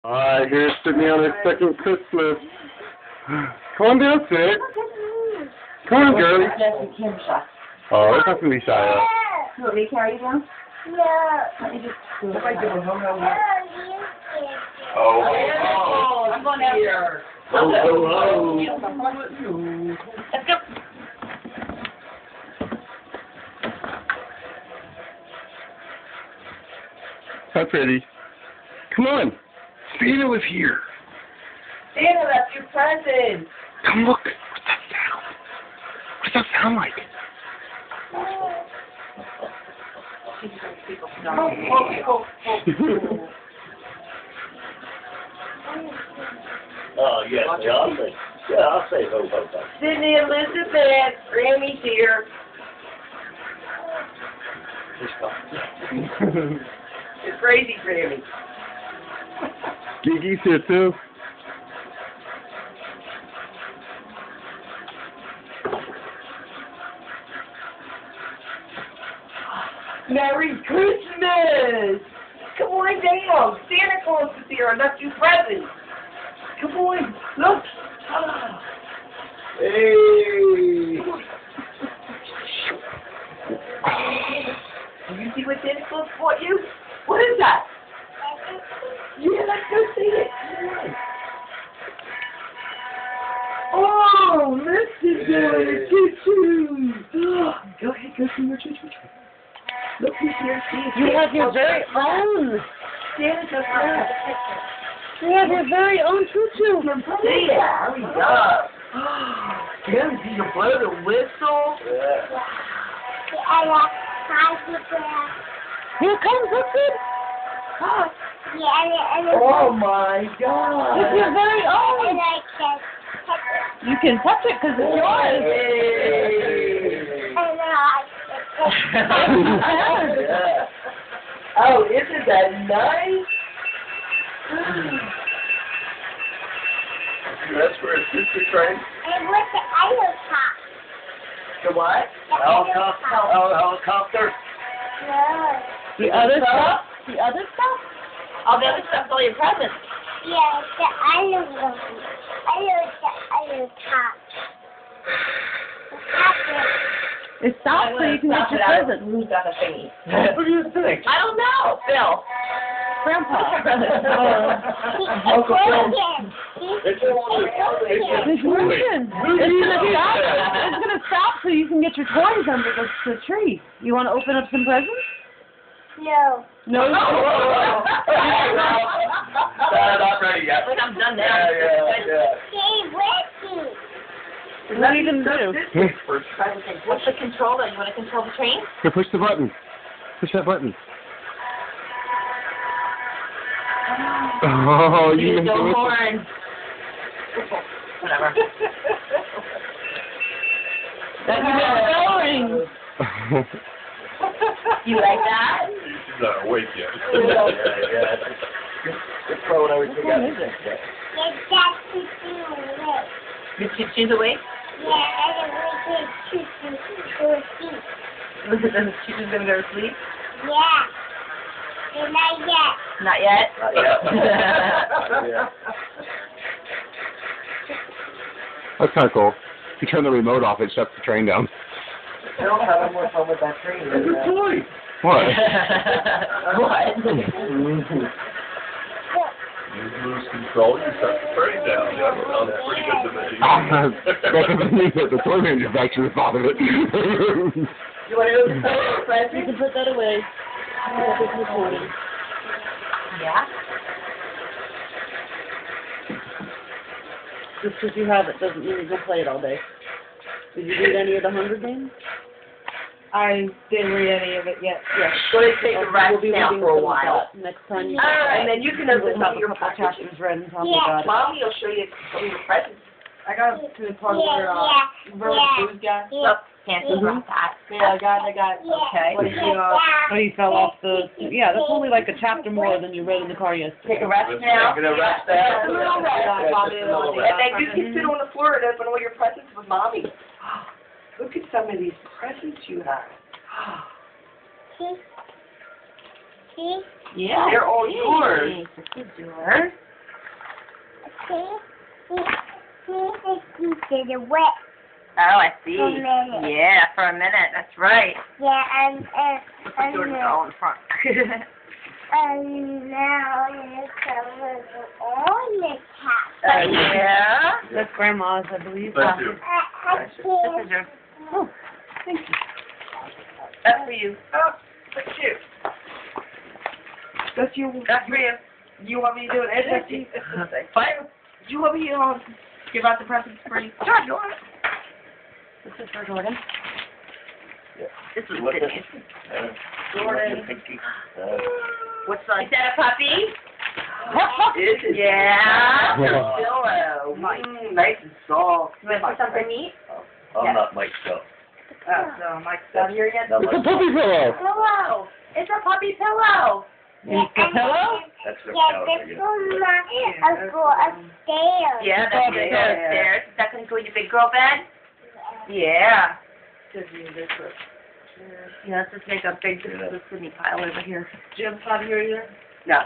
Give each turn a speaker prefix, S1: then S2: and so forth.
S1: Alright, here's Sydney on her second Christmas. Come on down, Sid. Come on, girlie. Oh, there's nothing to be shy of.
S2: You want me to carry you down?
S3: No.
S2: Let me just do it.
S3: Oh,
S2: I'm going down here. Let's go.
S1: How pretty. Come on. Santa was here.
S2: Santa, that's your present.
S1: Come look. What's that sound? What's that sound like?
S4: Oh, yes, I'll say ho, ho, ho.
S2: Sydney Elizabeth, Grammy's here. It's crazy, Grammy.
S1: Gigi's here too.
S2: Merry Christmas! Come on down. Santa Claus is here and that's your present. Come on, look. Ah.
S4: Hey!
S2: Do you see what Santa Claus bought you? What is that? Yeah, let's go see it. Oh, Mr. doing a choo-choo. Go ahead, go see your choo-choo. Look who's here.
S5: You have your very own.
S2: Santa just left.
S5: You have your very own choo-choo.
S2: See it. Hurry up. Santa, do you blow the whistle?
S4: Yeah.
S5: Here comes it.
S2: Oh my God.
S5: It's your very own. You can touch it because it's yours.
S4: Yeah.
S2: Oh, isn't that nice?
S4: That's for a sister train?
S2: The what?
S4: Helicopter?
S5: The other stuff? The other stuff?
S2: All the other stuff's all your presents.
S5: It stops so you can get your present.
S2: Who's got a thingy?
S4: What do you think?
S2: I don't know. Phil.
S5: Grandpa.
S4: Uncle Phil. It's
S5: Mission. It's gonna stop so you can get your toys under the tree. You want to open up some presents?
S3: No.
S5: No.
S4: Not ready yet.
S2: I think I'm done now.
S4: Yeah.
S5: What are you gonna do?
S2: What's the controller? You want to control the train?
S1: Here, push the button. Push that button. Oh, you
S2: Need
S1: missed
S2: no
S1: it.
S2: horn. Whatever.
S5: That you get going.
S2: You like that?
S4: She's not awake yet. Yeah. Just throwing everything out.
S2: Your choo-choo's awake? Choo-choo's gonna go to sleep? Not yet.
S4: Yeah.
S1: That's kind of cool. If you turn the remote off, it shuts the train down.
S2: I don't have any more fun with that train.
S4: It's a toy.
S1: What?
S2: What?
S4: You lose control, you shut the train down. That sounds pretty good to me.
S1: That doesn't mean that the toy manufacturer thought of it.
S2: You want to open the present?
S5: You can put that away.
S2: Yeah.
S5: Just because you have it doesn't mean you're gonna play it all day. Did you read any of the Hunger Games?
S6: I didn't read any of it yet.
S5: Yes.
S2: Go ahead and take the rest
S5: We'll be
S2: now
S5: reading
S2: for a
S5: some of
S2: while.
S5: that next time you
S2: And then you can open
S5: have
S2: up
S5: a
S2: your
S5: couple
S2: packages.
S5: chapters read and tell me about it.
S2: Mommy will show you some of your presents.
S6: I got to the part where Vernon Food guy.
S2: Look, can't interrupt that.
S6: Yeah, I got.
S2: Okay.
S6: What he fell off the. Yeah, that's only like a chapter more than you read in the car yesterday.
S2: Take a rest now.
S4: Get a rest now.
S2: A little rest. And then you can sit on the floor and open all your presents with Mommy. Look at some of these presents you have. Yeah, they're all yours. This is yours.
S3: Did it wet
S2: Oh, I see.
S3: for a minute.
S2: Yeah, for a minute. That's right.
S3: Yeah, and
S2: Jordan's all in front.
S3: now it's covered on the top.
S2: Yeah.
S6: That's Grandma's, I believe.
S4: Thank you.
S2: This is yours.
S6: Oh, thank you.
S2: That's for you. Oh, that's you.
S6: That's you.
S2: That's for you.
S6: You want me to do it?
S2: That's you. Fine. Do you want me to give out the presents for you? Sure, you want it?
S6: This is for Jordan.
S2: This is
S4: What's
S2: Sydney's.
S4: Jordan.
S2: What's that? Is that a puppy?
S4: It is.
S2: Yeah.
S1: Yeah.
S2: Pillow. Nice and soft. You want something neat?
S4: I'm not Mike Stuff.
S2: So Mike's not here yet.
S4: No,
S1: It's a
S4: Mike-
S1: puppy pillow.
S2: Pillow. It's a puppy pillow.
S6: Need the pillow?
S4: That's the
S3: Yeah,
S4: couch, I
S3: this
S4: guess.
S3: one go upstairs.
S2: Yeah, that's gonna go upstairs. Is that gonna go in your big girl bed? Yeah. Yeah, let's just make a big Sydney pile over here.
S6: Jim's not here either?
S2: No.